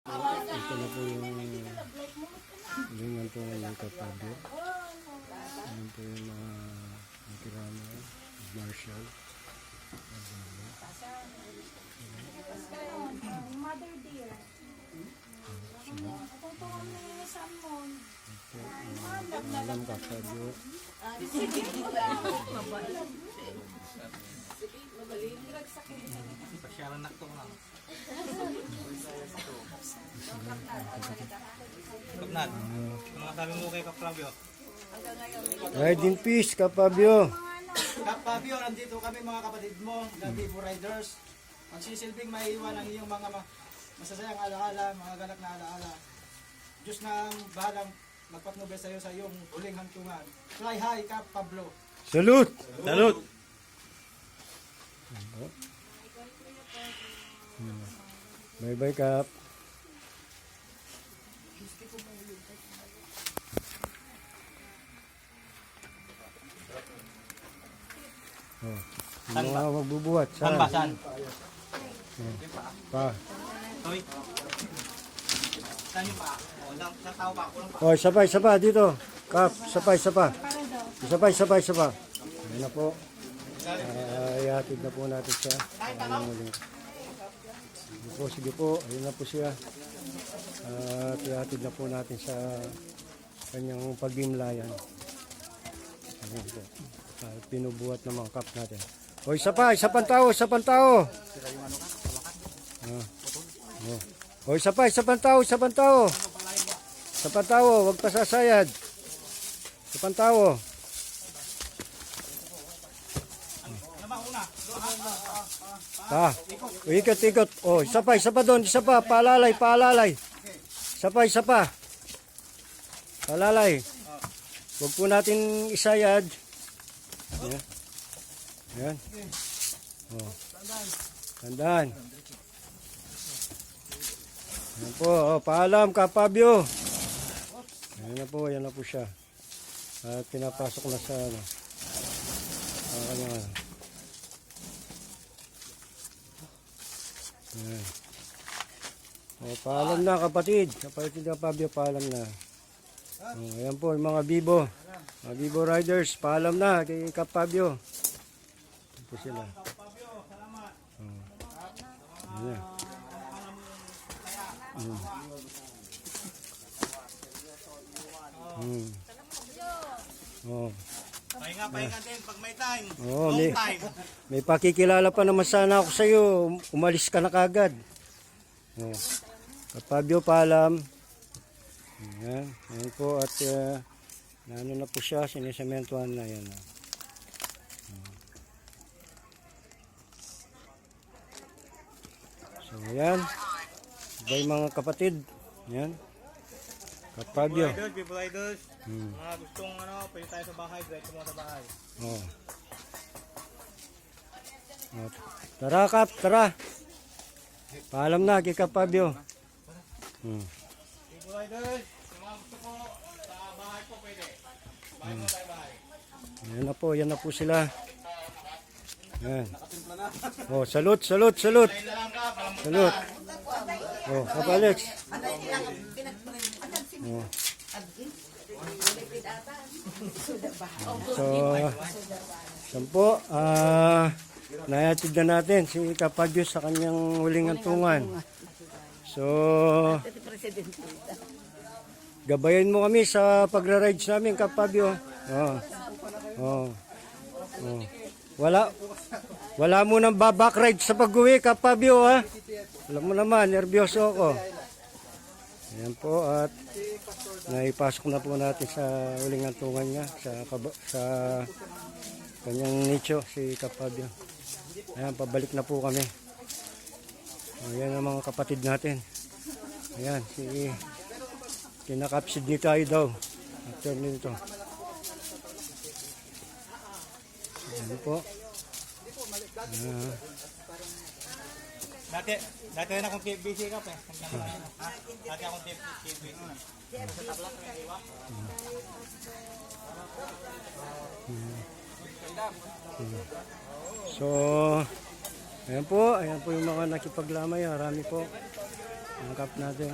Ito na po yung lingantungan ng Kapabyo. Ayan po yung mga nakirama, Marshall. Mother dear. Tutukan mo yung salmon. Alam Kapabyo. Pasyalan na ito nga. Kapnat, mga sabi mo kay Kapabyo? Ride in peace, Kapabyo. Kapabyo, nandito kami mga kapatid mo, na Vivo Riders. Magsisilbing maiiwan ang iyong mga masasayang alaala, mga galak na alaala. Diyos na ang bahalang magpatnubay sa iyo sa iyong huling hantungan. Fly high, Kap Pablo. Salute! Salute! Bye-bye, Kap. Oh, Saan yung ba? mga magbubuhat. Saan ba? Saan? Pa. Toy? Saan yung pa? Sa tao pa ako lang pa. Oh, isa pa dito. Kap, isa pa. Isa pa. Ayan na po. Ihatid na po natin siya. Sige po. Ayun na po siya. At ihatid na po natin sa kanyang pagdimlayan. Ayan po. Pinubuhat ng mga kap natin. O, isa pang tao. O, isa pang tao. Wag pasasayad. Isa pang tao. Ikot. O, isa pa doon. Paalalay. Isa pa. Paalalay. Huwag po natin isayad. Ayan. Oh. Tandaan. Ayan po. Oh, paalam, Kapabyo. Ayan na po siya. At pinapasok na sa ano. Kanya. Ayan. Oh, paalam na, kapatid. Kapatid Kapabyo, paalam na. Oh, ayan po, yung mga Vivo. Mga Vivo Riders, paalam na kay Kapabyo. Ayan po sila. Oh. Ayan. Oh. Pahinga din pag may time. Oh, Long time. may pakikilala pa naman sana ako sa iyo. Umalis ka na kagad. Oh. Kapabyo, paalam. Ayan po at naano na po siya, sinisementuhan na yan. So ayan, bye mga kapatid. Ayan, Kapabyo. People Riders. Mga gustong pwede tayo sa bahay, diretso mo sa bahay. Oh. Tara Kap, tara. Paalam na kay Kapabyo. People Riders, yung mga gusto ko sa bahay po pwede. Bahay mo tayo bahay. Yan na po sila. Ayan. Oh, salute. Tayo na lang ka, Salute. Oh, Kap Alex. Oh. So, yan po, nayatid na natin si Kapabyo sa kanyang huling hantungan. So, gabayan mo kami sa pagra-rides namin, Kapabyo. Oh. Wala mo nang baback-ride sa pag-uwi, Kapabyo, ha? Alam mo naman, nervyoso ako. Ayan po, at naipasok na po natin sa huling hantungan niya, sa kanyang nicho, si Kapabyo. Ayan, pabalik na po kami. Ayan ang mga kapatid natin. Ayan, kinakapsid ni tayo daw. After nito. Ayan po. Dati na akong busy ka pa. Dati akong busy. So, ayan po yung mga nakipaglamay. Marami po. Ang cup natin.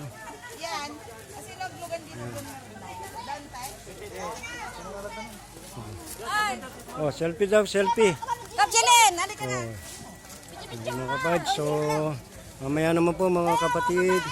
Yan. Kasi naglugan dito po na. Dantay. Oh, selfie daw, selfie. Kapsilin! Halika na. Mga kapatid, so mamaya naman po mga kapatid.